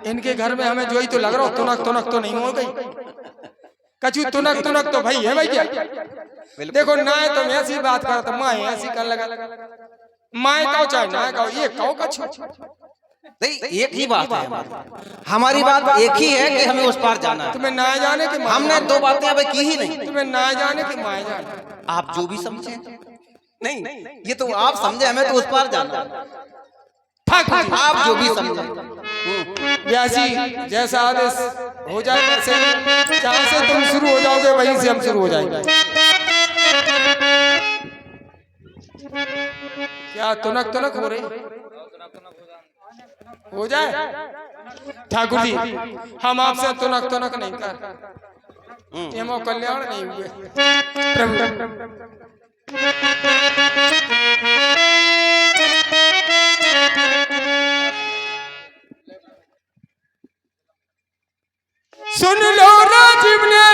इनके घर में हमें जो ही तो लग रहा हो, तुनक तुनक तो नहीं हो गई? कछु तुनक तुनक तो भाई है भैया। देखो ना है तो मैं ऐसी बात करता, माँ ऐसी कर लगा माए कहो चाहे ना कहो, ये कहो कछु नहीं, एक ही बात है हमारी बात एक ही है कि हमें उस पार जाना है। तुम्हें ना जाने की हमने दो बातें अभी की ही नहीं। तुम्हें ना जाने की माए जाने, आप जो भी समझे नहीं, ये तो आप समझे, हमें तो उस पार जाना है। आप जो भी समझे व्यासी जैसा आदेश हो जाए वैसे, जहाँ से तुम शुरू हो जाओगे वहीं से हम शुरू हो जाएंगे। क्या तुनक तुनक हो रही? हो जाए ठाकुर जी, हम आपसे तुनक तुनक नहीं कर, एमो कल्याण नहीं हुए प्रभु। सुन लो राजीव ने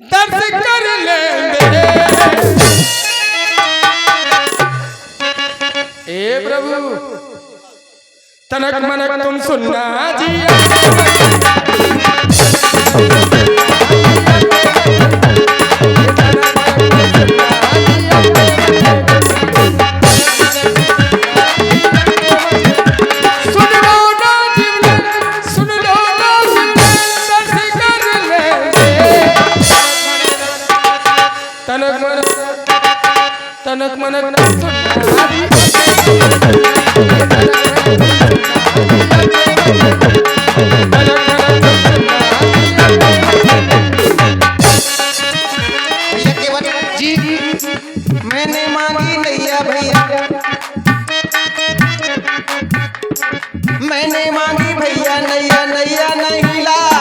दर्श कर लेंगे, ए प्रभु तनक मनक तुम सुनना जी। तनक मनक जी मैंने मांगी नैया भैया, मैंने मांगी भैया नैया, नैया नहीं लाए।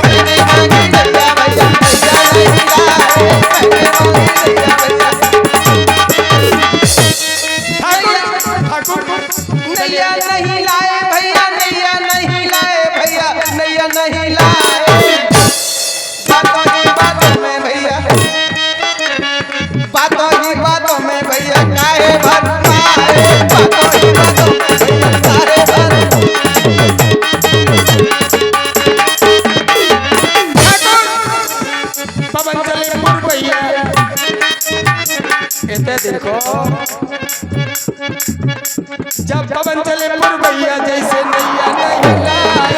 मैंने मांगी नैया भैया, नैया नहीं लाए। मैंने मांगी नैया भैया, नैया नहीं लाए भैया, नैया नहीं लाए भैया, नैया नहीं लाए। बातों की बातों में भैया, बातों की बातों में भैया काहे भरमाए। बातों की बातों में भैया काहे भरमाए। पवन चले पुर भैया, कहते देखो जब पवन चले पुर भैया जैसे नैया नहीं लाए।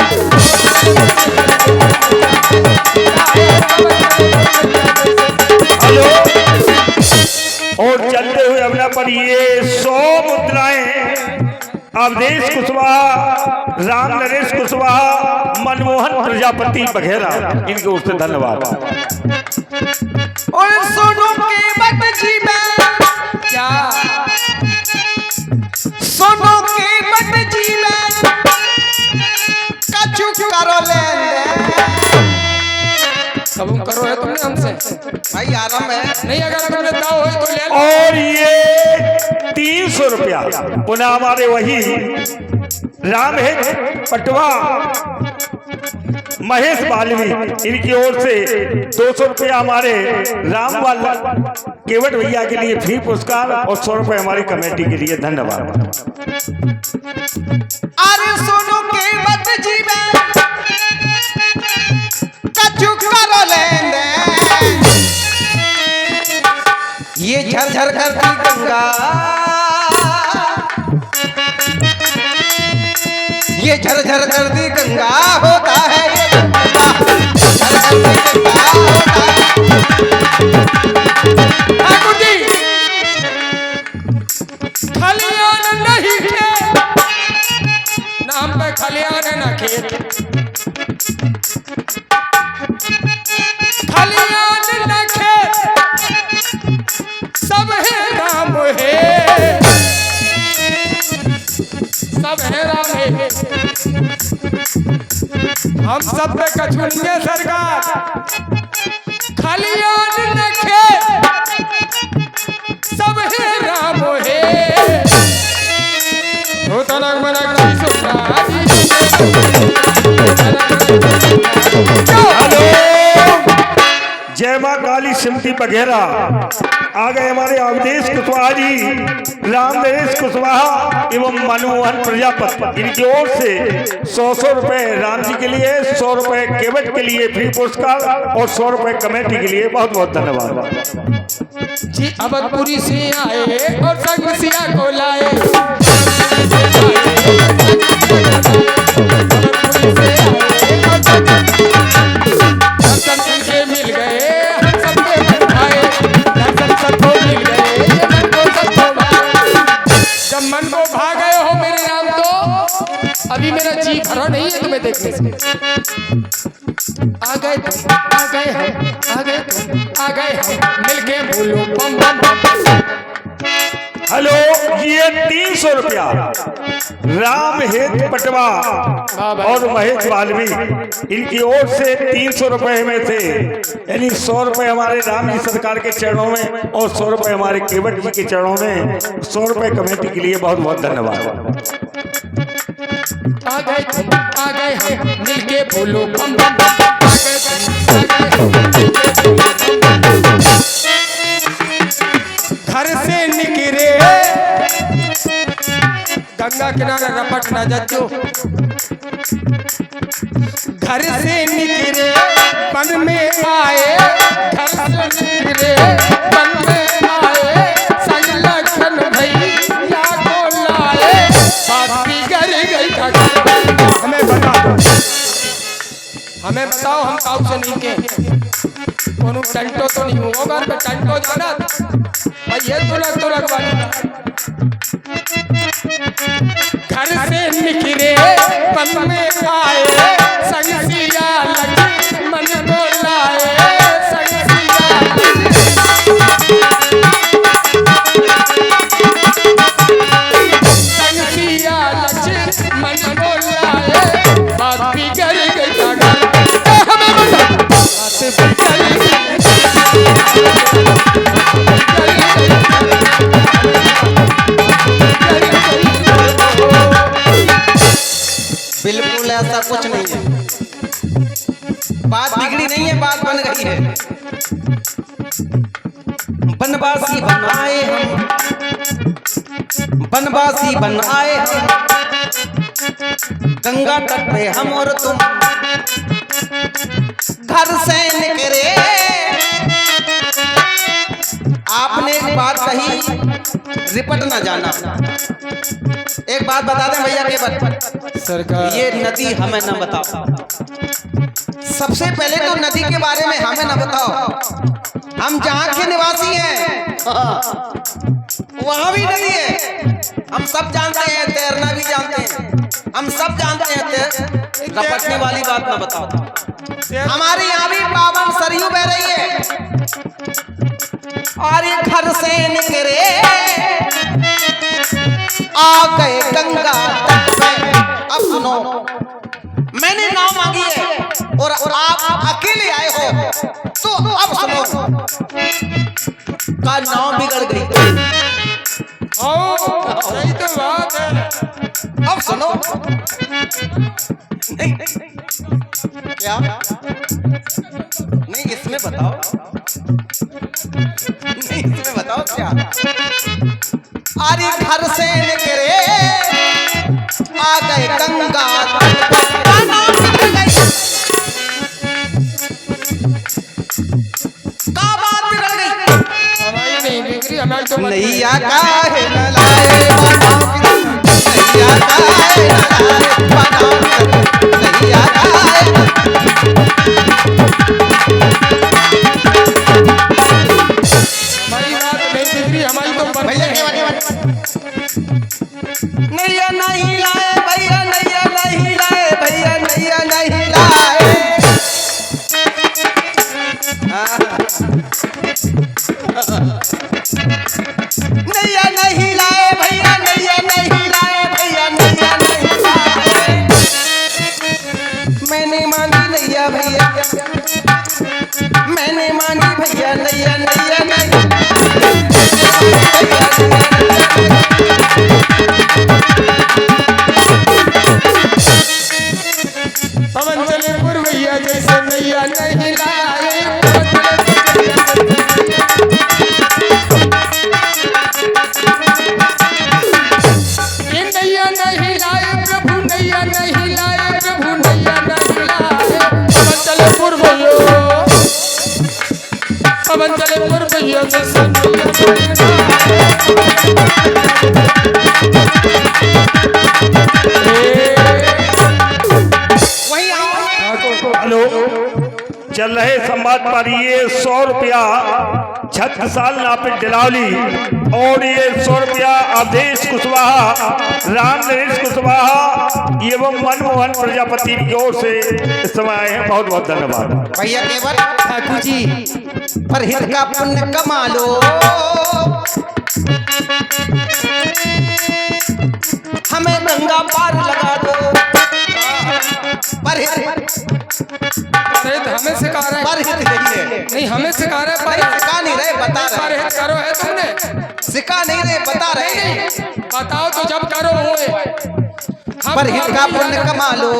हेलो, और चलते हुए अपना पर ये 100 मुद्राएं अवधेश कुशवाहा, राम नरेश कुशवाहा, मनमोहन प्रजापति वगैरह, इनके ओर से धन्यवाद। और सोनू के बट जी में क्या सोनू के बट जी में कछु करो लेंगे। कबूल करो है तुमने हमसे भाई आराम है नहीं, अगर तुमने दाव है तो ले लो। और ये 300 रुपया पुनः हमारे वही राम है पटवा महेश बालवी, इनकी ओर से 200 रुपया हमारे रामवाल केवट भैया के लिए फ्री पुरस्कार और 100 रुपये हमारी कमेटी के लिए धन्यवाद। अरे सोनू के बट जी में कछु करो लेंगे। ये झरझर करती गंगा, ये झरझर करती गंगा होता है, ये गंगा झरझर करती गंगा होता है। ठाकुर जी खलियान नहीं खेत, नाम पे खलियान है ना खेत, खलियान न खेत सब है राम है, सब है राम है। हम सब पे कछुनिया सरकार, खलियान न खेत सब है राम है। हो तनक मनक जय मां काली श्रीमती वगैरह, आ गए हमारे अवधेश कुशवाहा जी, रामदेश कुशवाहा एवं मनमोहन प्रजापति। इनकी ओर से 100 रुपए राम जी के लिए, 100 रुपए केवट के लिए फ्री पुरस्कार और 100 रुपए कमेटी के लिए बहुत बहुत धन्यवाद जी। अवधपुरी से आए और संग सिया को लाए, दर्शन के मिल गए हम सबके मन भाए, दर्शन सबको मिल गए ये मन को सबको भाए। जब मन को भा गए हो मेरे राम तो अभी मेरा जी भरा नहीं है तुम्हें देखने से। आ गए तुम, आ गए हम, आ गए तुम, आ गए हम, मिलके बोलो बम बम बम। हेलो, ये 300 रुपया राम हेत पटवा और महेश वाल्मीकि, इनकी ओर से 300 रुपए में से यानी 100 रुपए हमारे राम जी सरकार के चरणों में और 100 रुपए हमारे केवट जी के चरणों में, 100 रुपए कमेटी के लिए बहुत बहुत धन्यवाद। आ गए तुम, आ गए हम, मिलके बोलो बम बम बम। आ गए तुम, आ गए हम, मिलके बोलो बम बम बम। घर से निकले गंगा किनारे रपट न जजो, घर से निकले वन में आए, घर से निकले वन में आए, संग लखन भैया को लाए, बात बिगड़ गई था। हमें बता दो, हमें बताओ हम काऊ से नहीं के कोनो टंटो तो नहीं होगा, तो टंटो जाना भाई ये तुरक वाली घर से निकले वन में आए, संग सिया लगी मन को लाए, संग सिया संग सिया लगी मन को लाए, बात बिगड़ गई हमें बता बात बिगड़ गई। बिल्कुल ऐसा कुछ नहीं है, बात बिगड़ी नहीं है, बात बन गई है। बनवासी बन आए हम, बनवासी बन आए हम, गंगा तट पे हम और तुम, घर से निकले। आपने एक बात कही, रिपट ना जाना। एक बात बता दें भैया के सरकार, ये नदी हमें न बताओ, सबसे पहले तो नदी के बारे में हमें न बताओ। हम जहाँ के निवासी हैं वहाँ भी नदी है, हम सब जानते हैं, तैरना भी जानते हैं, हम सब जानते हैं। रपटने वाली बात न बताओ। हमारे यहाँ भी पावन सरयू बह रही है और ये घर से निकले आ गए गंगा तट पे। अब सुनो, मैंने नाव मांगी है और आप अकेले आए हो, तो अब सुनो, का नाव बिगड़ गई। सही तो बात है। अब सुनो, नहीं क्या नहीं, इसमें बताओ, नहीं इसमें बताओ क्या। अरे घर से निकले आ गए गंगा का बात बिगड़ गई। हमारी नहीं बिगड़ी, हमारी तो नैया काहे न लाए नैया काहे न लाए नैया काहे हमारी बात नहीं बिगड़ी, हमारी तो भैया नैया नहीं लाए भैया, नैया नहीं लाए भैया, नैया नहीं लाए। नैया नहीं लाए भैया, नैया नहीं लाए भैया, नैया नहीं लाए। मैंने मांगी नैया भैया, मैंने मांगी भैया नैया, नैया नहीं। पवन चले पुरवैया जैसे नैया नहीं लाए। नहीं लाए प्रभु नैया नहीं लाए प्रभु नैया नहीं लाए पवन चले पुरवैयो पवन चले पुरवैयो में हेलो, चल रहे संवाद पर ये 100 रुपया छत्रसाल नापित डिलावली और ये 100 रुपया अवधेश कुशवाहा, राम नरेश कुशवाहा एवं मनमोहन प्रजापति की ओर से इस समय आए हैं। बहुत बहुत धन्यवाद भैया केवल ठाकुर जी पर हित का पुण्य कमा लो, हमें गंगा पार लगा दो। पर हित हमें सिखा रहे पर हित देखिए नहीं हमें सिखा रहे नहीं सिखा नहीं रहे बता रहे परहित करो है तुमने सिखा नहीं रहे बता रहे बताओ तो जब करो हुए पर हित का पुण्य कमा लो,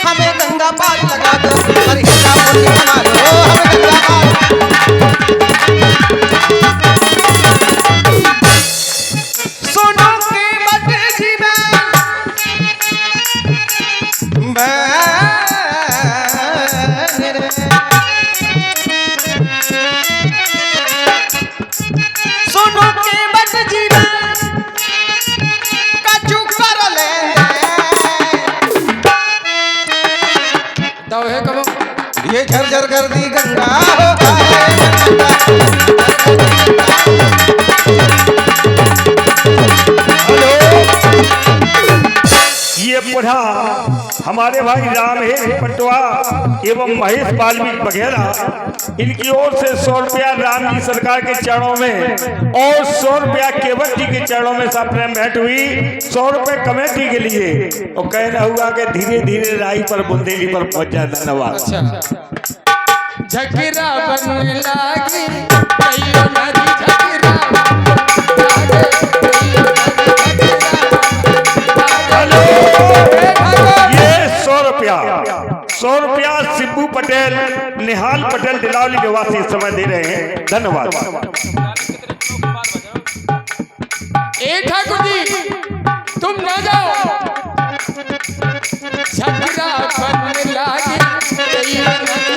हमें गंगा पार लगा दो। पर हित का पुण्य कमा लो, हमें गंगा पार। सुनो के मत जी सुनो के बट जीवा कछु कर ले दो है कब ये झरझर कर दी गंगा ये पढ़ा हमारे भाई राम है पटवा एवं महेश वाल्मीकि वगैरह इनकी ओर से 100 रुपया राम जी सरकार के चरणों में और 100 रुपया केवट जी के चरणों में सप्रेम भेंट हुई। 100 रुपये कमेटी के लिए और कहना हुआ कि धीरे धीरे राई पर बुंदेली पर पहुंच जाए। धन्यवाद। झकरा बनने लागी कहियो नदी झकरा हेलो, ये 100 रुपया शिबू पटेल निहाल पटेल डिलावली निवासी इस समय दे रहे हैं। धन्यवाद। ए ठाकुर जी तुम न जाओ झकरा बनने लागी कहियो नदी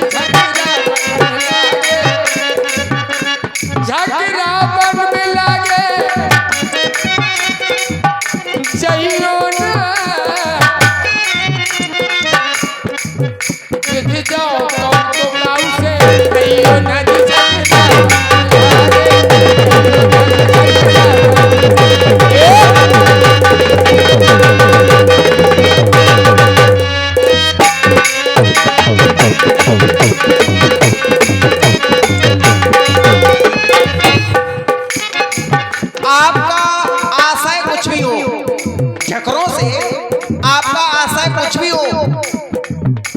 झकरा बनने लागे चाहिए ना जाओ तो गाँव से कहियो नदी आपका आशय कुछ भी हो, झकरों से आपका आशय कुछ भी हो,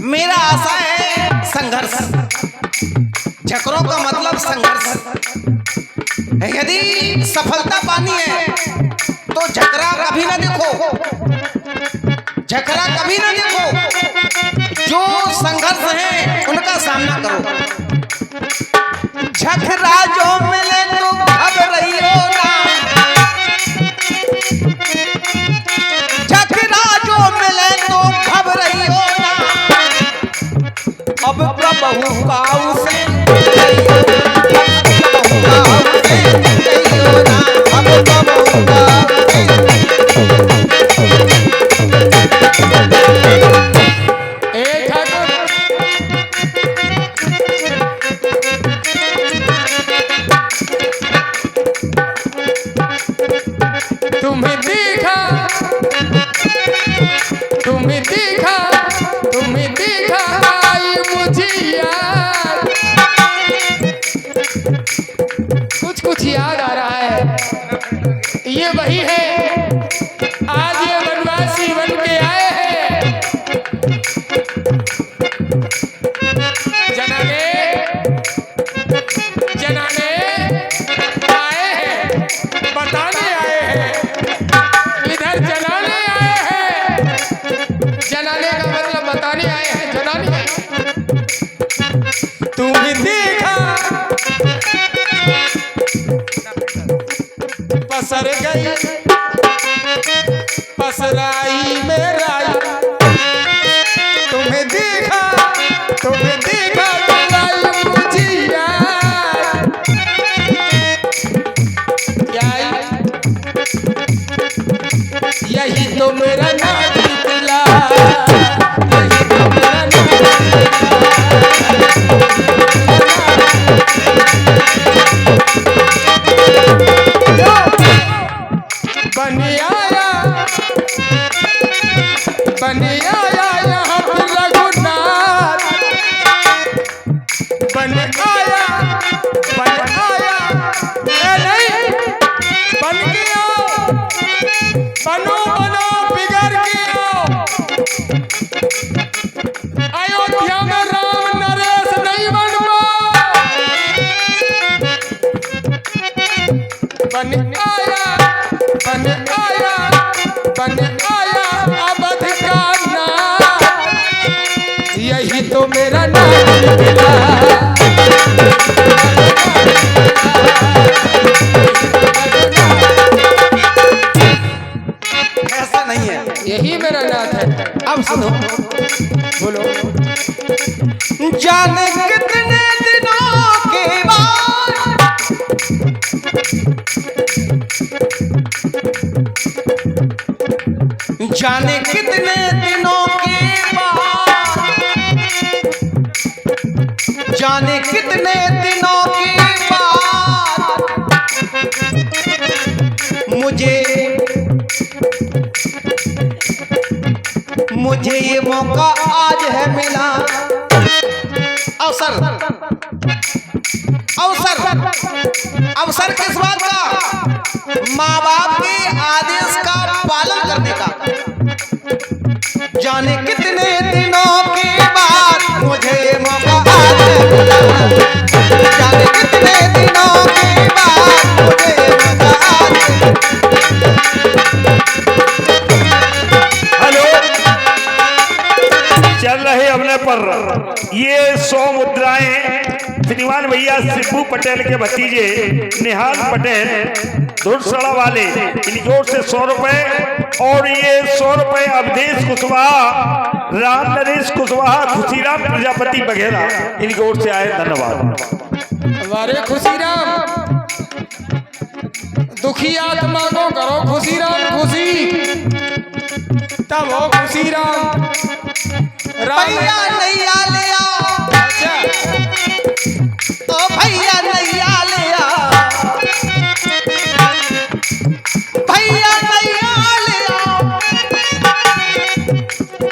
मेरा आशा है संघर्ष। झकरों का मतलब संघर्ष। यदि सफलता पानी है तो झकरा कभी ना देखो, झकरा कभी ना देखो, जो संघर्ष है उनका सामना करो। झकरा जो मिले तो घबराइयो ना, झकरा जो मिले तो घबराइयो ना, अब प्रभु काऊ से अब प्रभु तुम्हें देखा आई मुझे याद कुछ याद आ रहा है। ये वही है आज ये वनवासी बन के आए हैं। जनाने आए हैं, बताने आए हैं, इधर जनाने आए हैं। जनाने का मतलब बताने आए हैं, जनाने तुम्हें देखा पसर गई पसराई में राई, तुम्हें देखा तुम्हारी मुझिया क्या यही तो मेरा नाम निकला, यही तो मेरा बन आया यहाँ पे रघुनाथ, बन आया नहीं बन गया, बनो बिगड़ गया। अयोध्या में राम नरेश नहीं बनवा, बन आया अवध का नाम, यही तो मेरा नाम निकला। ऐसा नहीं है, यही मेरा नाथ है। अब सुनो, बोलो। जाने कितने दिनों के बाद जाने कितने दिनों के बाद, जाने कितने दिनों के बाद मुझे ये मौका आज है मिला। अवसर अवसर किस बात का? माँ बाप के आदेश का पालन करने का। जाने कितने दिनों के बाद मुझे ये मौका आज है मिला, जाने कितने दिनों के बाद मुझे ये मौका आज है। हेलो, चल रहे अपने पर ये 100 मुद्राएं श्रीमान भैया शिबू पटेल के भतीजे निहाल पटेल धुरसड़ा वाले, इनकी ओर से 100 रुपए, और ये 100 रुपए अवधेश कुशवाहा, राम नरेश कुशवाहा, खुशीराम प्रजापति वगैरह इनकी ओर से आए। धन्यवाद। हमारे खुशीराम, दुखी आत्मा को करो खुशीराम खुशी, तब हो खुशीराम। भैया नैया ले आओ, ओ भैया नैया ले आओ, भैया नैया ले आओ,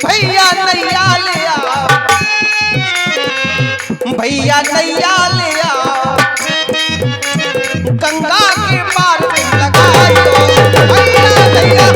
भैया नैया ले आओ, भैया नैया ले आओ, गंगा के पार लगा दो, भैया नैया।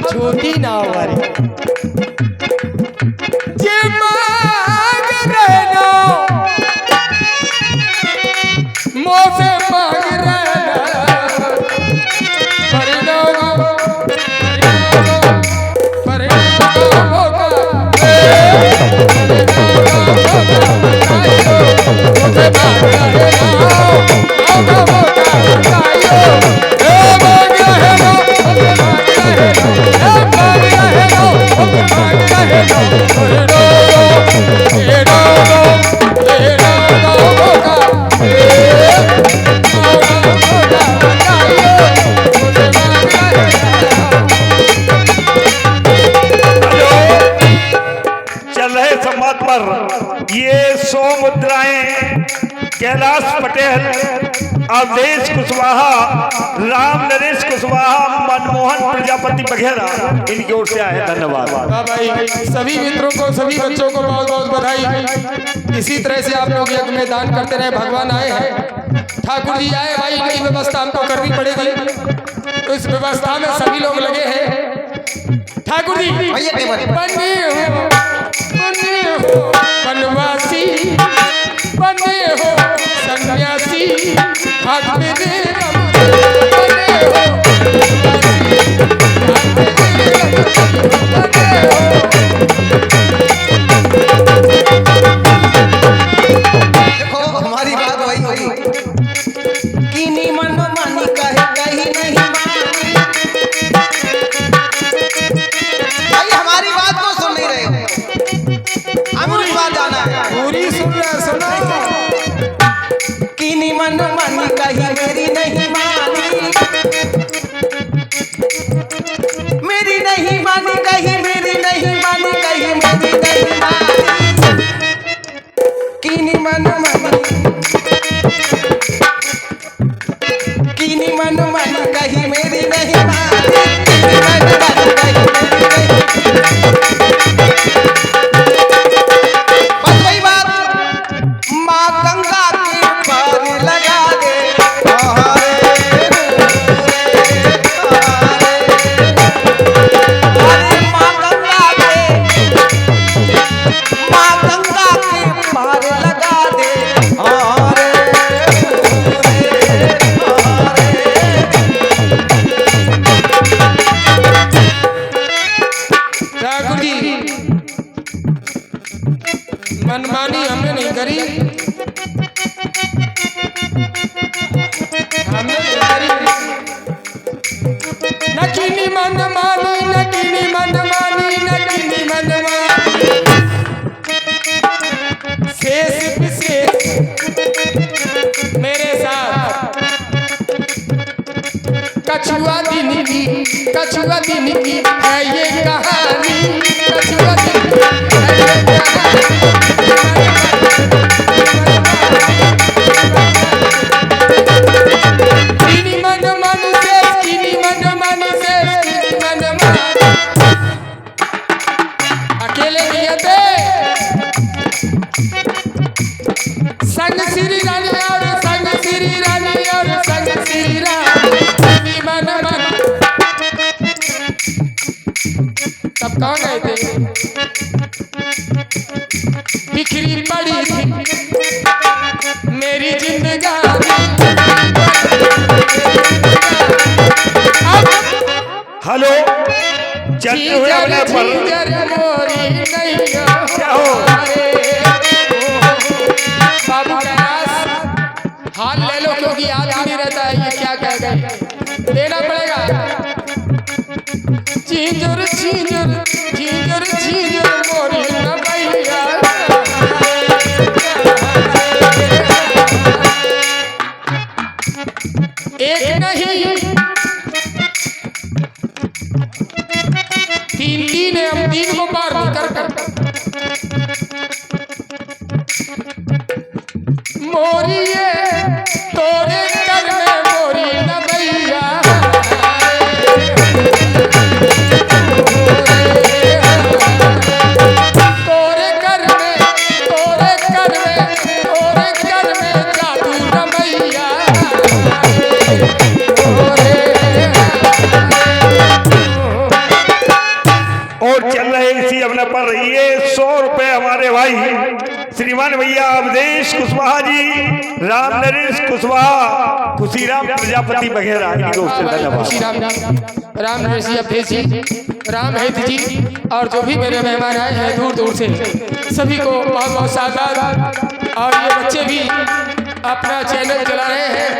छोटी नाव वाली जे मांग रहे ना मोसे मांग रहे ना परिणाम होगा पर ये 100 मुद्राएं कैलाश पटेल, अवधेश कुशवाहा, राम नरेश कुशवाहा, मनमोहन प्रजापति वगैरह इनकी ओर से आए। धन्यवाद। वाह भाई, सभी मित्रों को, सभी बच्चों को बहुत बहुत बधाई। इसी तरह से आप लोग यज्ञ में दान करते रहे। भगवान आए हैं, ठाकुर जी आए भाई, इनकी व्यवस्था हमको करनी पड़ेगी। तो इस व्यवस्था में सभी लोग लगे हैं। ठाकुर जी बने हो वनवासी, बने हो सन्यासी, हाथ में दे बने हो देखो हमारी बात वही हुई कि नी मन मानी कहे कहीं नहीं मानी। भाई हमारी बात को सुन नहीं रहे हो, हमें उस बात जाना है। पूरी सुना कि नी मन मानी कहीं मेरी नहीं मानी, मेरी नहीं मानी कहीं मेरी नहीं मानी कहीं मेरी नहीं मानी। कि नी मन मानी, कि नी मन मानी कहीं मेरी नहीं मानी, कि नी मन मानी कहीं मेरी नहीं। बस वही बात, माँ गंगा के पार लगा दे ठाकुर जी, मनमानी हमने नहीं करी, हमने नहीं करी। नकीनी मनमानी, नकीनी मनमानी, नकीनी मनमानी, शेष विशेष मेरे साथ कछुआ दिन की, कछुआ दिन की है ये कहानी, कछुआ दिन की है ये कहानी। किनी मन मन से, किनी मन मन से, किनी मन मन अकेले नहीं थे, संग श्री रानी और संग श्री रानी और संग श्री रानी, किनी मन मन। तब कहाँ गए थे? बिखरी पड़ी थी मेरी जिंदगानी। हेलो, चलते हुए अपने पर क्या हो? बाबू कैलाश, हाल ले लो क्योंकि याद ही नहीं रहता है ये क्या कह गए, देना पड़ेगा। झींझर झींझर झींझर झींझर मोरी न भैया, एक नहीं तीन तीन है, हम तीन को पार नहीं कर मोरी ये तोरे कर में मोरी न भैया, तोरे कर में, तोरे कर में, तोरे कर में जादू न भैया। और चल रहे इसी अपने पर ये 100 रुपए हमारे भाई श्रीमान भैया अवधेश कुशवाहा जी, राम नरेश कुशवाहा, खुशीराम प्रजापति वगैरह इनके उससे धन्यवाद। खुशीराम जी, राम नरेश जी, अवधेश जी, राम हित जी और जो भी मेरे मेहमान आए हैं दूर दूर से, सभी को बहुत बहुत सादर। और ये बच्चे भी अपना चैनल चला रहे हैं।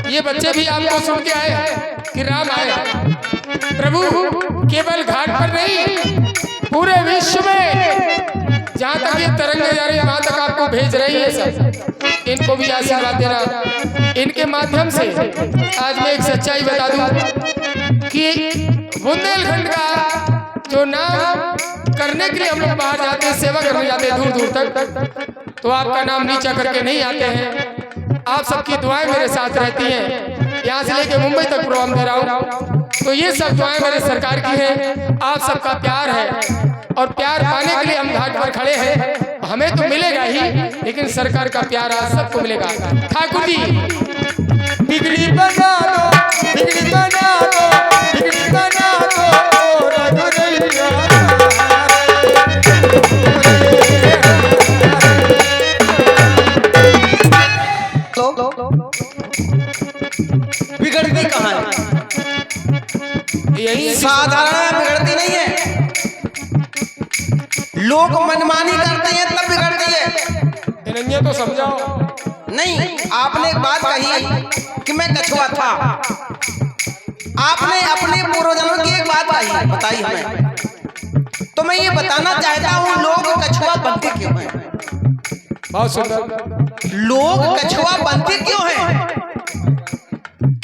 ये बच्चे भी आपको सुन के आए हैं कि राम आए। प्रभु केवल घाट पर नहीं, पूरे विश्व में जहाँ तक ये तरंगे जा रही है वहाँ तक आपको भेज रही है सब। इनको भी आशीर्वाद देना। इनके माध्यम से आज मैं एक सच्चाई बता दूं कि बुंदेलखंड का जो नाम करने के लिए हम लोग बाहर जाते हैं, सेवा करने जाते हैं दूर दूर तक, तो आपका नाम नीचा करके नहीं आते हैं। आप सबकी दुआएं मेरे साथ रहती हैं। यहाँ से लेके मुंबई तक प्रोग्राम दे रहा हूँ, तो ये सब दुआएं मेरे सरकार की है, आप सबका प्यार है, और प्यार पाने के लिए हम घाट पर खड़े हैं। हमें तो मिलेगा ही, लेकिन सरकार का प्यार आज सबको मिलेगा। ठाकुर जी बिगड़ी बना दो, बिगड़ी बना दो, बिगड़ी बना दो रघुरैया। बिगड़ती कहाँ है? यही साधारण बिगड़ती नहीं है, लोग मनमानी करते हैं तब बिगड़ती है। इन्हें तो समझाओ। नहीं, आपने एक बात कही कि मैं कछुआ था, आपने अपने पूर्वजन्म की एक बात कही बताई हमें, तो मैं ये बताना चाहता हूँ लोग कछुआ बनते क्यों हैं? बहुत सुंदर। लोग कछुआ बनते क्यों हैं?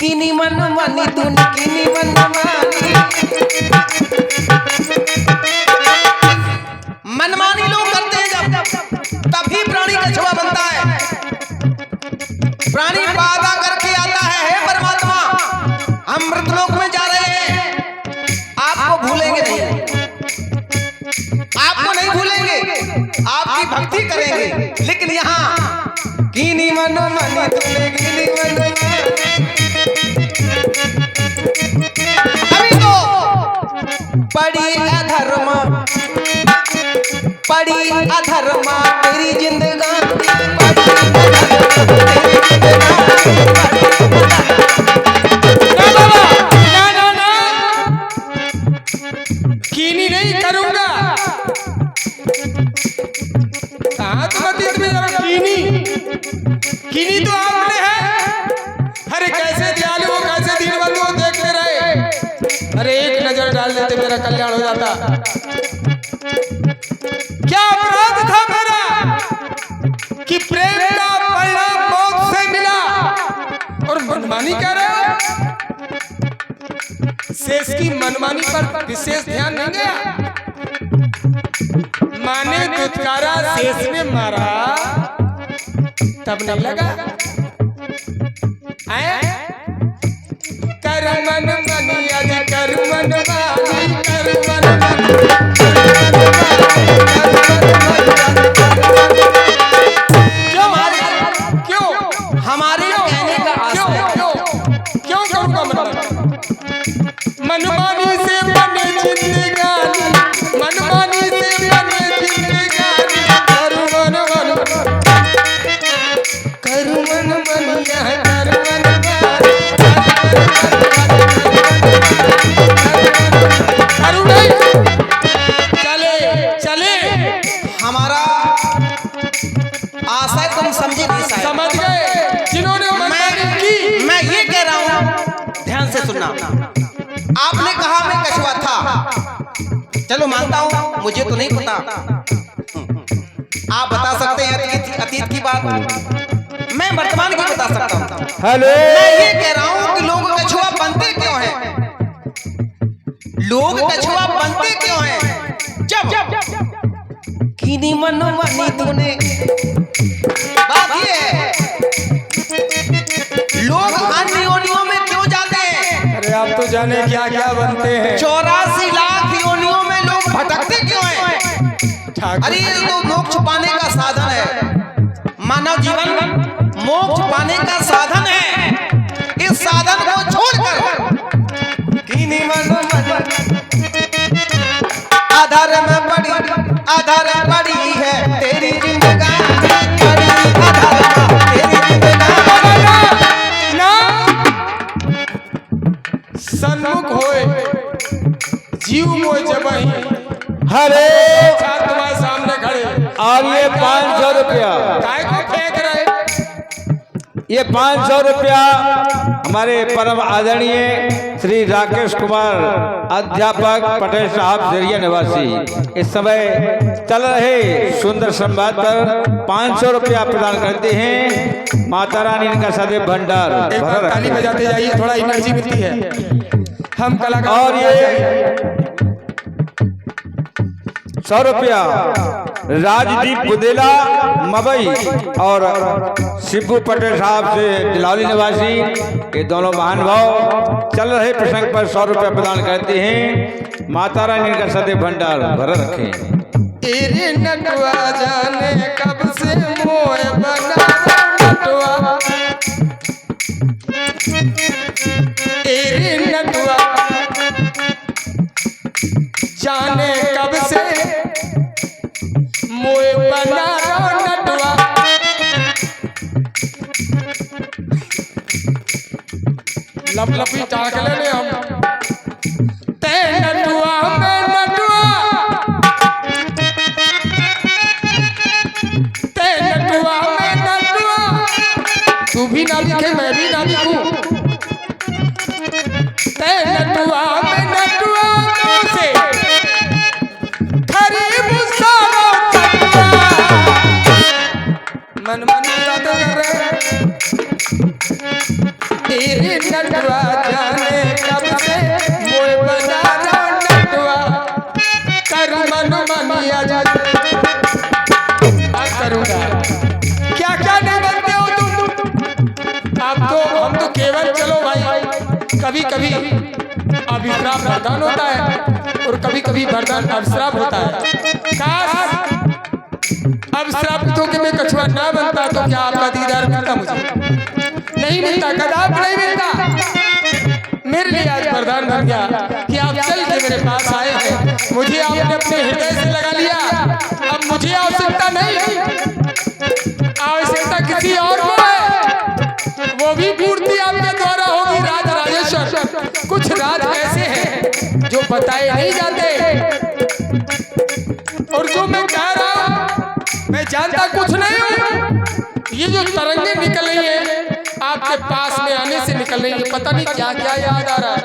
किनी मन मानी तूने किनी मन मानी, मनमानी लोग करते हैं जब, तभी प्राणी कछुआ बनता है। प्राणी वादा करके आता है, हे परमात्मा हम मृतलोक में जा रहे हैं, आपको भूलेंगे नहीं, आपको नहीं भूलेंगे, आपकी भक्ति करेंगे। लेकिन यहाँ कीनी मनो मनी तुमने कीनी मनो, अभी तो पड़ी अधर्मा, पड़ी अधर्मा तेरी जिंदगानी, कीनी नहीं करूंगा। कहाँ कीनी, कीनी तो आपने है। अरे कैसे दयालु हो, कैसे दीनबंधु हो, देखते रहे। अरे एक नजर डाल देते मेरा कल्याण हो जाता। क्या अपराध था मेरा कि प्रेम का परिणाम मौत से मिला, और मनमानी कर रहे हो। शेष की मनमानी पर विशेष ध्यान नहीं गया। माने दुत्कारा, शेष ने मारा, तब नहीं लगा। कर मन मनी आज कर मन मानी, कर मन क्यों हमारे कहने का आशय क्यों करूंगा मनमानी से बने जिंदगानी, मनमानी से बने जिंदगानी, करू मन मन, करू मन मन, करू मन करू नहीं। चले चले, हमारा आशय तुम समझे नहीं शायद। समझ गए जिन्होंने मनमानी की। मैं ये कह रहा हूँ, ध्यान से सुनना। आपने कहा मैं कछुआ था, चलो मानता हूँ, मुझे तो नहीं पता, आप बता सकते हैं अतीत की बात, मैं वर्तमान की बता सकता हूँ। हेलो, मैं ये कह रहा हूँ कि लोग कछुआ बनते क्यों हैं? लोग कछुआ बनते क्यों हैं? जब कीनी मन मानी तूने, बात ये है लोग अन्य योनियों में क्यों जाते हैं? अरे आप तो जाने क्या क्या बनते हैं। 84 लाख योनियों में लोग भटकते क्यों हैं? अरे ये तो मोक्ष पाने का साधन है। मानव जीवन मोक्ष पाने का साधन है। इस साधन को छोड़कर कीनी मन आधार में पड़ी है तेरी जिंदगानी, पड़ी आधार में तेरी जिंदगानी। ना सन्मुख होए जीव मोय जबहि, हरे तुम्हारे सामने खड़े, और ये 500 रुपया, काय को फेंक रहे? ये 500 रुपया हमारे परम आदरणीय श्री राकेश कुमार अध्यापक पटेल साहब जरिया निवासी इस समय चल रहे सुंदर संवाद पर 500 रुपया प्रदान करते हैं। माता रानी इनका सदैव भंडार एक बार ताली बजाते जाइए, थोड़ा एनर्जी मिलती है। हम कलाकार और ये 100 रुपया राजदीप बुदेला मबई और शिबू पटेल साहब से दिलाली निवासी, ये दोनों महानुभाव चल रहे प्रसंग पर 100 रुपया प्रदान करते हैं। माता रानी का सदैव भंडार भर रखें। तेरे नटवा जाने कब से मोए बना नटवा, तेरे नटवा जाने कब से मोए बना नटवा। लपलपी चाक लेने हम ते नटवा में नटवा, ते नटवा में नटवा, तू भी ना लिखे मैं भी ना लिखूं, ते नटवा में नटवा से खरीब सारा नटवा, मन मन याद करे तेरे नटवा जाने कब से मोए बना नटवा, कर मन मन याद करूंगा। क्या क्या नहीं बनते हो तुम, आप तो हम तो केवल चलो भाई कभी कभी अभिश्राप वरदान होता है और कभी कभी वरदान अभिश्राप होता है। काश अभिश्रापितों के में कछुआ ना बनता तो क्या आपका दीदार मिलता? मुझे नहीं मिलता, कदाप नहीं मिलता। मेरे लिए आज वरदान बन गया कि आप चल के मेरे पास आए हैं, मुझे आपने अपने हृदय से लगा लिया। अब मुझे आवश्यकता नहीं, आवश्यकता किसी और को है, वो भी पूर्ति आपके द्वारा होगी। राज राजेश्वर कुछ राज ऐसे हैं जो बताए नहीं जाते, और जो मैं कह रहा हूं मैं जानता कुछ नहीं हूं। ये जो तरंगे निकल रही है आपके पास में आने से निकल रही है, पता नहीं क्या क्या याद आ रहा है,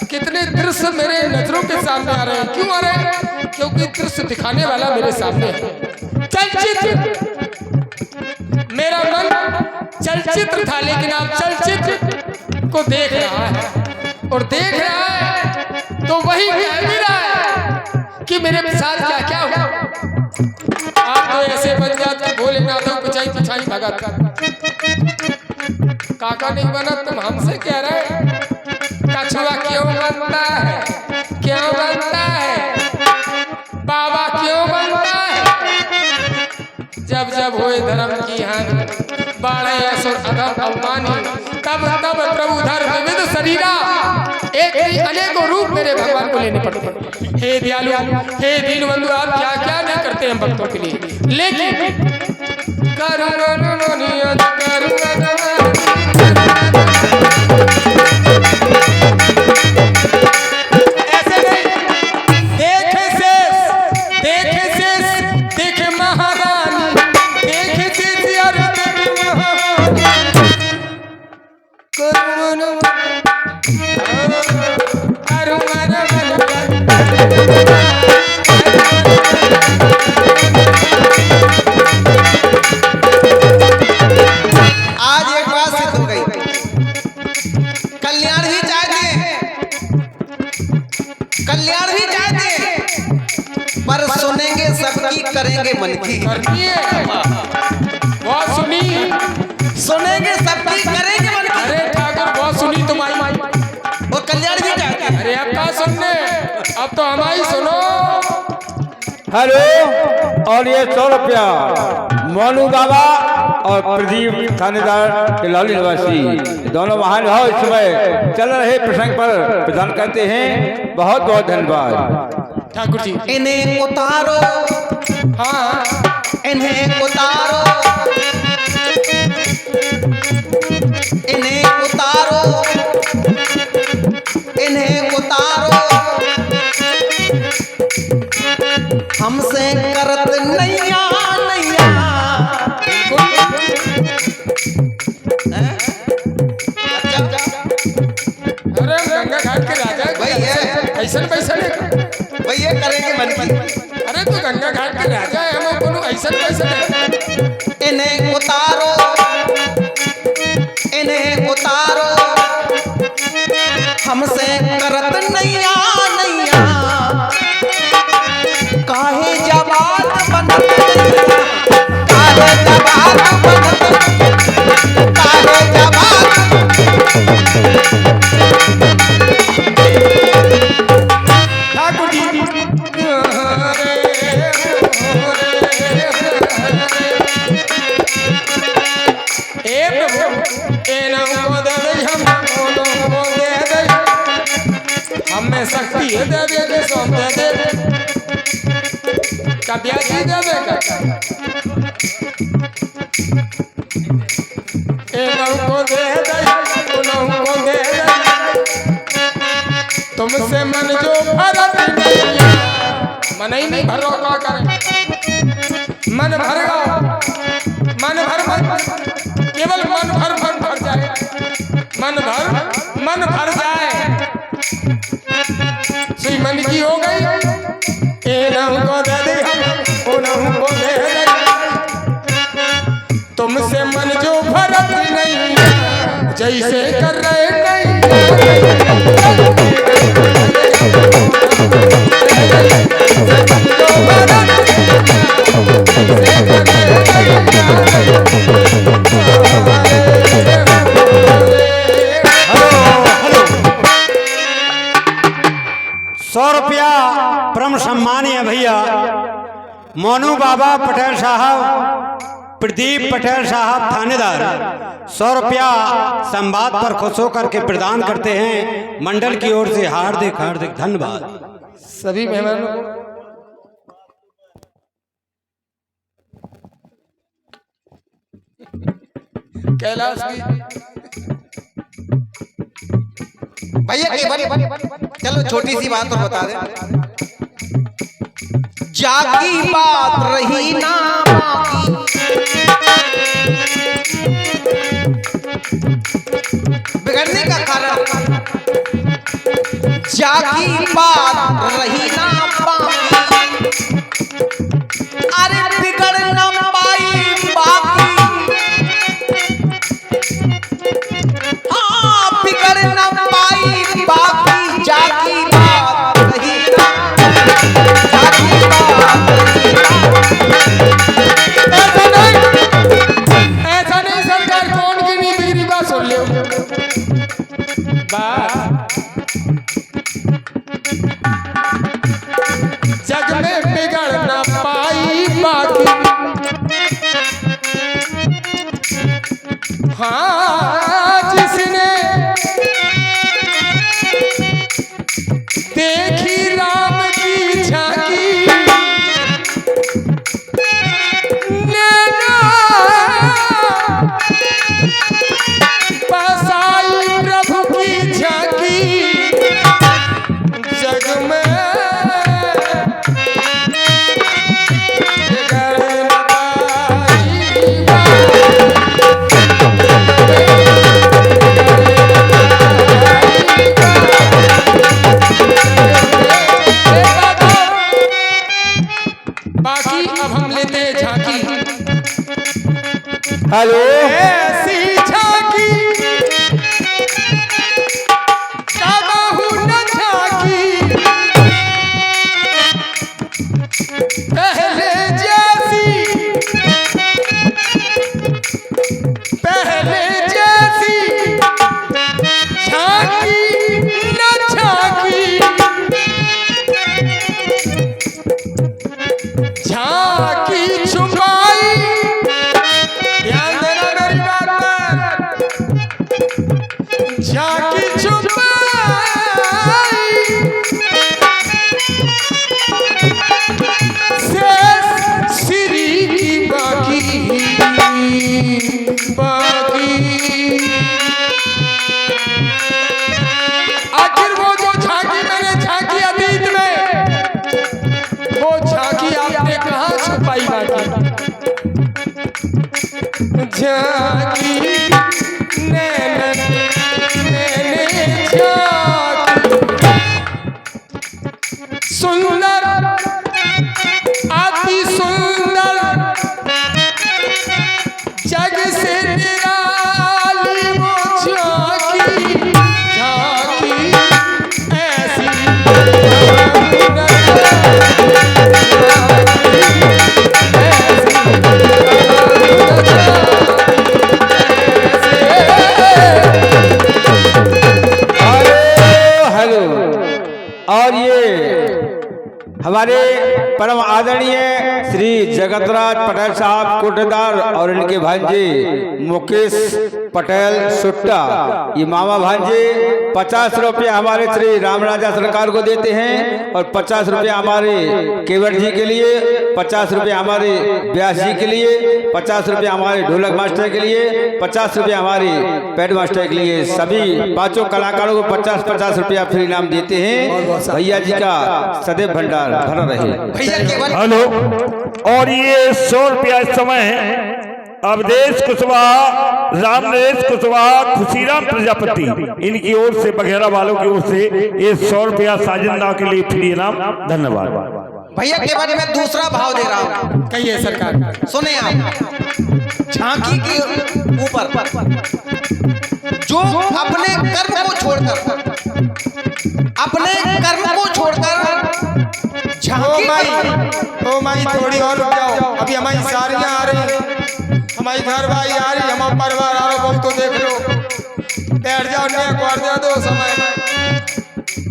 कितने दृश्य मेरे नजरों के सामने आ रहे हैं। क्यों आ रहे हैं? क्योंकि दृश्य दिखाने वाला मेरे सामने है। चलचित्र, मेरा मन चलचित्र था, लेकिन आप चलचित्र को देख रहा है और देख रहा है तो वही कह भी रहा है कि मेरे साथ क्या क्या हुआ। आप तो ऐसे बन जाते भोलेनाथ कुचाई पिछाई भगत, काका नहीं बना तुम हमसे कह रहे। कछुआ क्यों बनता है, क्यों बनता है, बाबा क्यों बनता है? जब जब होए धर्म की हानि, बाढ़े असुर अधम अवमानी, तब तब प्रभु धर्म विविध शरीरा, एक ही अनेकों रूप मेरे भगवान को लेने पड़ते। हे दयालु, हे दीनबंधु, आप क्या क्या नहीं करते हैं भक्तों के लिए, लेकिन ऐसे नहीं। देखे शेष, देखे शेष, देखे महारानी, देखे शेष और देखे महारानी, आज एक बात सिद्ध हो गई, कल्याण ही चाहते, कल्याण ही चाहते, पर सुनेंगे सबकी, करेंगे मन की। बहुत सुनी, सुनेंगे सबकी, करेंगे मन की। अरे ठाकुर बहुत सुनी तुम्हारी, वो कल्याण भी चाहते। अरे अब क्या सुनने, अब तो हमारी सुनो। हेलो, और ये 100 रुपया मोनू बाबा और प्रदीप थानेदार दिलाली निवासी, दोनों महानुभाव इस समय चल रहे प्रसंग पर प्रदान करते हैं। बहुत बहुत धन्यवाद ठाकुर जी। इन्हें उतारो, हाँ इन्हें उतारो, इन्हें उतारो, इन्हें उतारो, हमसे करत नैया नैया। अरे गंगा घाट के राजा भैया ऐसा पैसा भैया करेंगे मन की। अरे तो गंगा घाट के राजा है, हम कोनो ऐसा पैसा। इन्हें उतारो, इन्हें उतारो, हमसे करत तो हम दे दे क्या ब्याज ही दे देगा को दे को दे तुमसे मन जो भरत नहीं मन ही नहीं भरो क्या करें मन भर गया मन केवल मन भर जाए मन भर जाए सुई मन की हो गई ए को दे दे को दे दे तुमसे मन जो भरत नहीं जैसे कर रहे नहीं ₹100 परम सम्मानीय भैया मोनू बाबा पटेल साहब, प्रदीप पटेल साहब थानेदार ₹100 संवाद पर खुश होकर के प्रदान करते हैं। मंडल की ओर से हार्दिक हार्दिक धन्यवाद। सभी मेहमानों को कैलाश की भैया चलो छोटी सी बात और बता दे। जाकी बात रही ना बिगड़ने का कारण, जाकी बात रही ना अरे बिगड़ ना पाई बाकी, हाँ बिगड़ ना पाई बाकी, जाकी बात रही ना, जाकी बात रही ना। ऐसा नहीं सरकार कौन की नहीं बिगड़ी बात सुन लो जग में बिगड़ ना पाई बाकी, हाँ जिसने देखी राम की झांकी नैना बसाई प्रभु की झांकी जग में बाकी अब हम लेते हैं झांकी। हेलो ऐसी झांकी कबहू न झांकी पहले जैसी झांकी न झांकी, झांकी छुपाई, ध्यान देना मेरी बात पर, झांकी छुपाई शेष श्री की बाकी आखिर वो जो झांकी मैंने झांकी अतीत में, वो झांकी आपने कहाँ छुपाई बाकी, झांकी नैने झांकी सुंदर अति सुंदर जग से निराली वो झांकी, झांकी ऐसी हेलो। और ये हमारे परम आदरणीय श्री जगतराज पटेल साहब कोटेदार और इनके भांजे मुकेश पटेल सुट्टा, ये मामा भांजे 50 रुपया हमारे श्री राम राजा सरकार को देते हैं और 50 रुपया हमारे केवट जी के लिए, 50 रुपया हमारे व्यास जी के लिए, 50 रुपया हमारे ढोलक मास्टर के लिए, 50 रुपया हमारे पैड मास्टर के लिए, सभी पांचों कलाकारों को 50-50 रुपया फ्री इनाम देते हैं। भैया जी का सदैव भंडार भरा रहे। भैया केवल हेलो, और ये 100 रुपया इस समय है अवधेश कुशवाहा, रामनरेश कुशवाहा, खुशीराम प्रजापति, इनकी ओर से बघेरा वालों की ओर से ये 100 रुपया साजिंदा के लिए फ्री इनाम। धन्यवाद। भैया केवल मैं दूसरा भाव दे रहा हूँ। कहिए सरकार। सुने आप, झांकी के ऊपर जो अपने कर्म को छोड़कर झांकी ओ माई थोड़ी और रुक जाओ, अभी हमारी सारियां आ रही, हमारी घर भाई आ रही, हमारा परिवार आ रहा, बहुत तो देख लो, बैठ जाओ, ने दो समय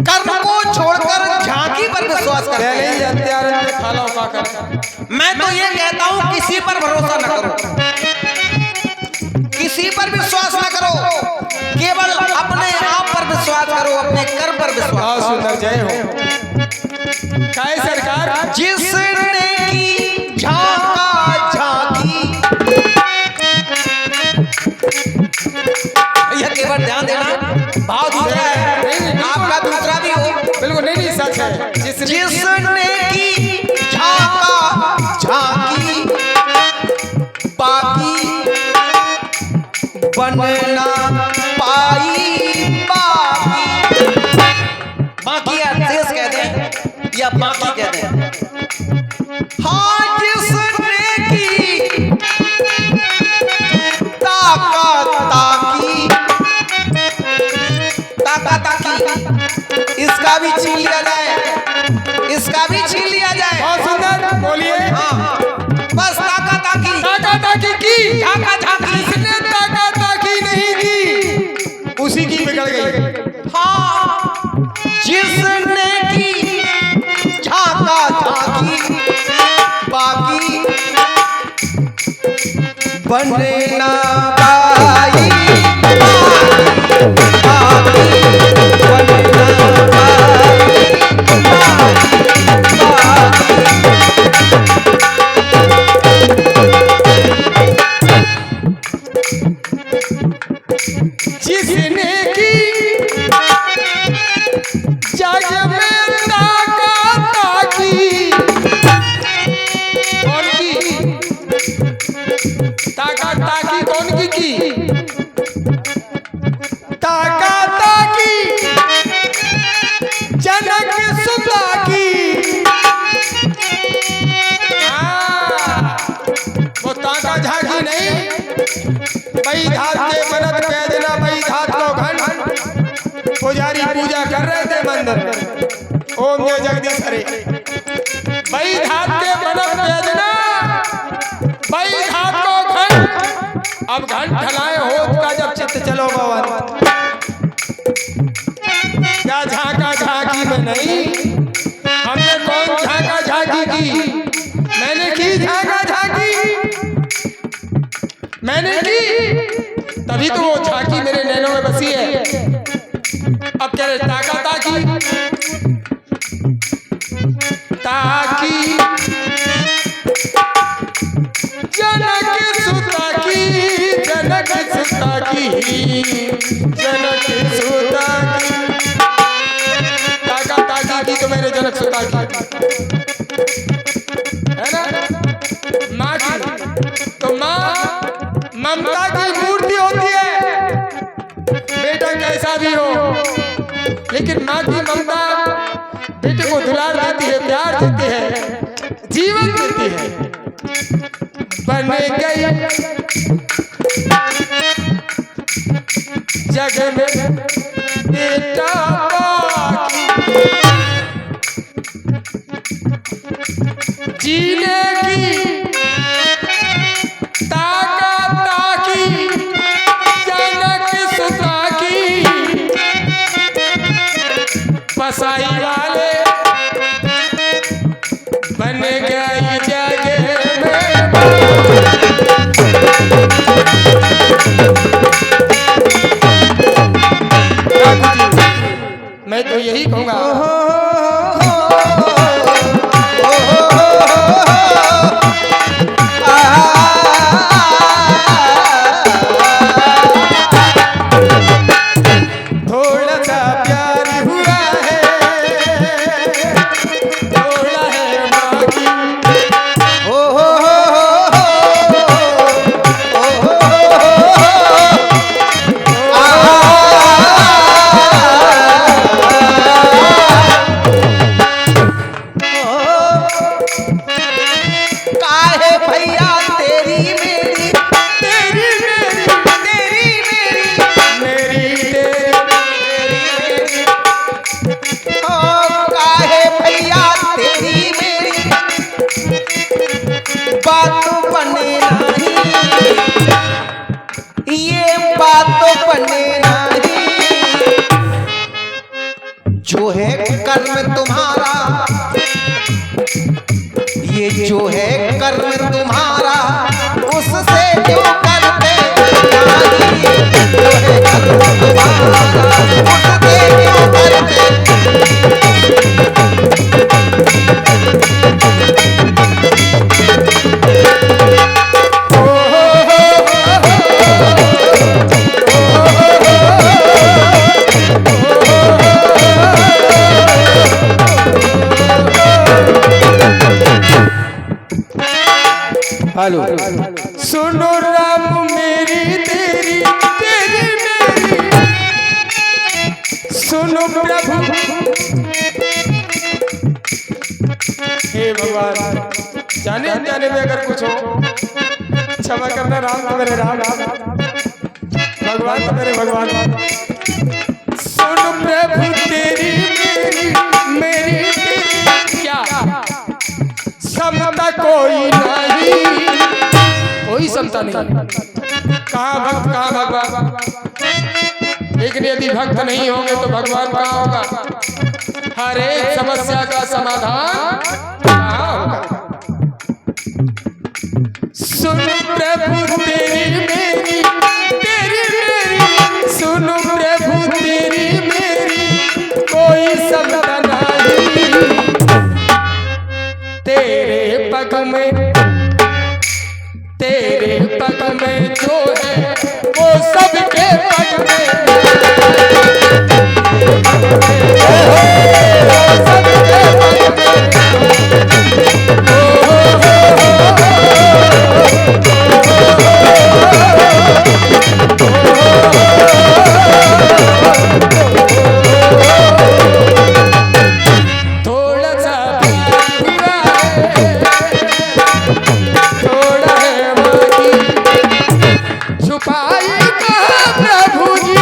कर्म को छोड़कर झांकी पर विश्वास करते पहले ही हैं। हत्यारे में खाला उठा कर। मैं तो ये कहता हूँ किसी पर भरोसा न करो, किसी पर विश्वास न करो, केवल अपने आप पर विश्वास करो, अपने कर्म पर विश्वास बहुत करो। सुंदर, जय हो। काय सरकार। जिसने की झांका झांकी, यह केवल ध्यान देना, भाव दूसरा है, आपका दूसरा भी हो। बिल्कुल नहीं सच है। जिसने की झांका झांकी, बाकी बनना पाई, बाकी शेष कह दें या बाकी कह दें। हाँ, जिसने की ताकी, इसका भी छीन लिया जाए, इसका भी छीन लिया जाए। बहुत सुंदर, बोलिए। हाँ, बस ताकी की झांका झांकी, जिसने ताकी नहीं की उसी की बिगड़ गई। हाँ, जिसने की झांका झांकी, बाकी बनना पाई, बाकी बनना जिसने की जग में ताकी, कौन की ताकी, कौन की ताकी, जनक सुता की। वो ताका झाकी नहीं, बई धात के बनत कह देना, बई धात को घन पुजारी पूजा कर रहे थे मंदिर में, ओम जय जगदीश हरे। बई धात के बनत कह देना, बई धात को घन, अब घन ठलाए होत का जब चित्त चलो भवन। क्या झांका झांकी में नहीं, हमने कौन झांका झांकी की, मैंने की झांका झांकी, मैंने की, तभी तो वो झांकी मेरे नैनों में बसी है। अब कह रहे ताका ताकी, ताकी जनक सुता की, जनक सुता की, जनक सुता की, ताका ताकी की तो मेरे जनक सुता की है ना। माँ की तो माँ ममता की मूर्ति होती है, बेटा कैसा भी हो, लेकिन माँ की ममता बेटे को दुलार देती है, प्यार देती है, जीवन देती है। बन गई जग में बेटा जीने की ताकी, जनक सुता की, बसाई वाले बन गई जग में। ये जो है कर्म तुम्हारा उससे क्यों करते त्यागी? जो है कर्म तुम्हारा उससे क्यों करते? हेलो सुनो राम मेरी तेरी तेरी मेरी, सुनो प्रभु। हे भगवान, जाने अनजाने में अगर कुछ हो क्षमा करना। राम तो मेरे राम, भगवान तो मेरे भगवान। सुनो प्रभु तेरी मेरी मेरी तेरी, क्या समता कोई नहीं, कोई समता नहीं। कहाँ भक्त कहाँ भगवान? लेकिन यदि भक्त नहीं होंगे तो भगवान कहाँ होगा? हर एक समस्या का समाधान कहाँ होगा? सुन प्रभु तेरी मेरी तेरी मेरी, सुन प्रभु तेरी मेरी, कोई समता नहीं। तेरे पग में, तेरे पग में जो है वो सबके पग में, वो सबके पग थोड़ा सा छुपाई कहाँ प्रभु जी,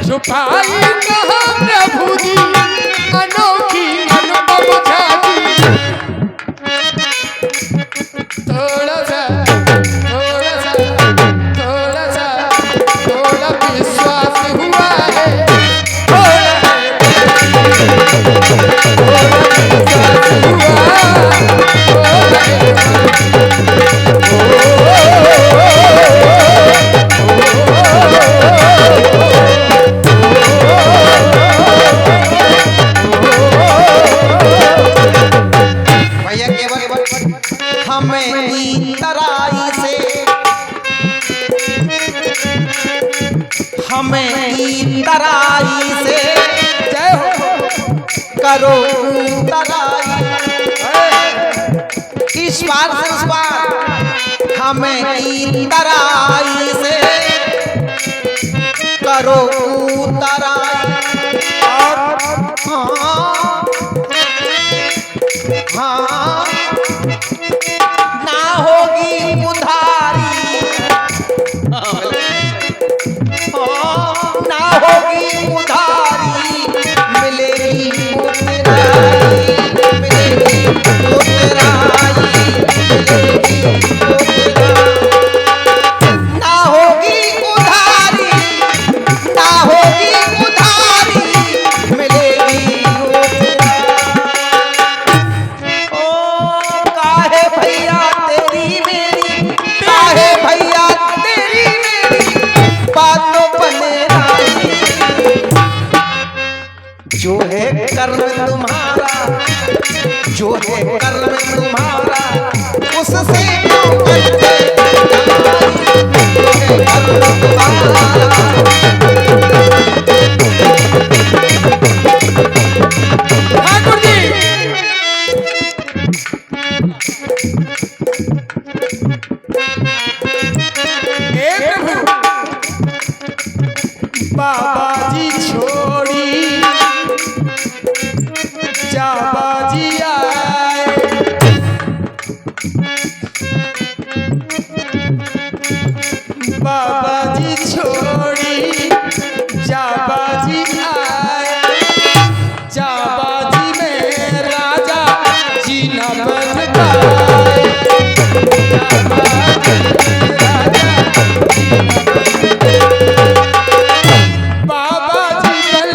छुपाई कहाँ प्रभु जी, अनोखी अनुभव झांकी। थोड़ा सा थोड़ा सा थोड़ा सा थोड़ा विश्वास हुआ है, थोड़ा भैया केवल हमें इतराई से, हमें इतराई से जय हो करो तराई, इस बार से उस बार हमें इतराई से करो तराई। हाँ ना होगी उधारी, ना होगी उधारी, मिलेगी उतराई, मिलेगी उतराई, मिलेगी उतराई। ना होगी उधारी, ना होगी उधारी, मिलेगी काहे भैया तेरी मेरी, काहे भैया तेरी मेरी, बातों बने रानी। जो है कर्म तुम्हारा, जो है कर्म तुम्हारा, उससे क्यों करते त्यागी? जो है कर्म तुम्हारा। ठाकुर जी, हे प्रभु, बाबा जी छोड़ी जाबा जी आए, बाबा जी छोड़ी जाबा जी आए, जाबा जी में राजा जी न बन पाए, बाबा जी बन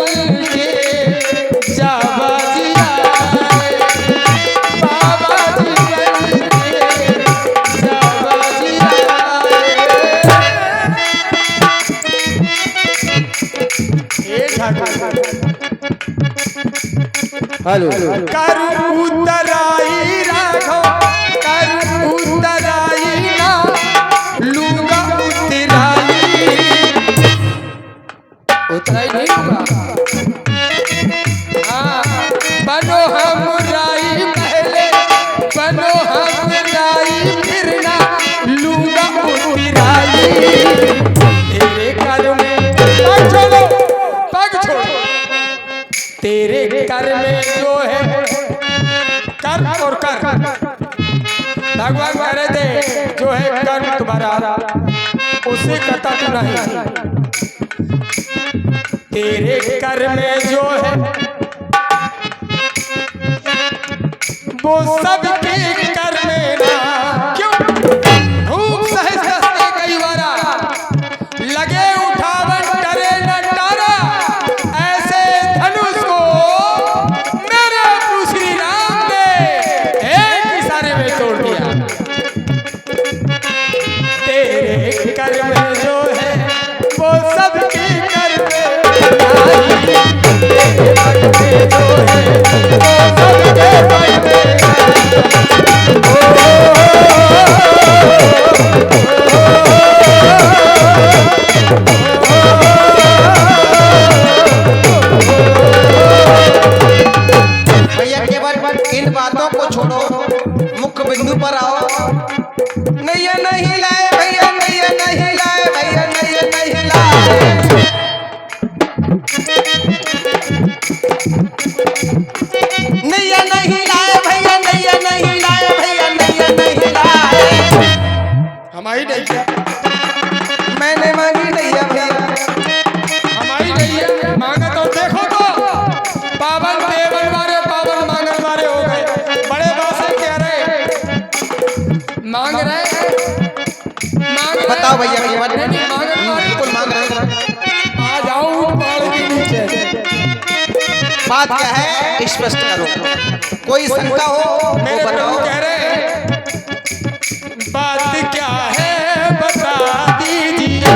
बिठा के हेलो कर उतराई राघव कर उतराई ना लूंगा उतराई उतराई नहीं लूंगा हाँ बनो हम राई पहले बनो हम राई फिर ना लूंगा उतराई तेरे कर में पग छोड़ो पग छोड़ो तेरे कर में जो है कर और कर भगवान कह रहे थे जो है कर्म तुम्हारा उसे करता तू नहीं तेरे कर में जो है वो सबके कर में ना क्यों धूप सहे सस्ते कई बारा लगे उठावन करे न तारा ऐसे धनुष को मेरे श्री राम ने एक इशारे में तोड़ दिया तेरे कर में जो है वो सबके कर में तेरे कर में जो है वो सबके कर में भैया केवल इन बातों को छोड़ो मुख्य बिंदु पर आओ। नैया नहीं लाए भैया नैया नहीं लाए भैया नैया नहीं लाए नैया नहीं लाए भैया नैया नहीं लाए भैया नैया नहीं लाए हमारी नहीं मैंने मांगी नैया भैया हमारी नहीं है मांगा तो देखो तो पावन देवन वाले पावन मांगन वाले हो गए बड़े बासे कह रहे मांग रहे बताओ भैया केवल नहीं मांगन वाले बिल्कुल मांग रहे हैं। आ जाओ पहाड़ के नीचे बात क्या है स्पष्ट करो कोई शंका हो मेरे वो प्रभु बताओ। कह रहे बात क्या है बता दीजिए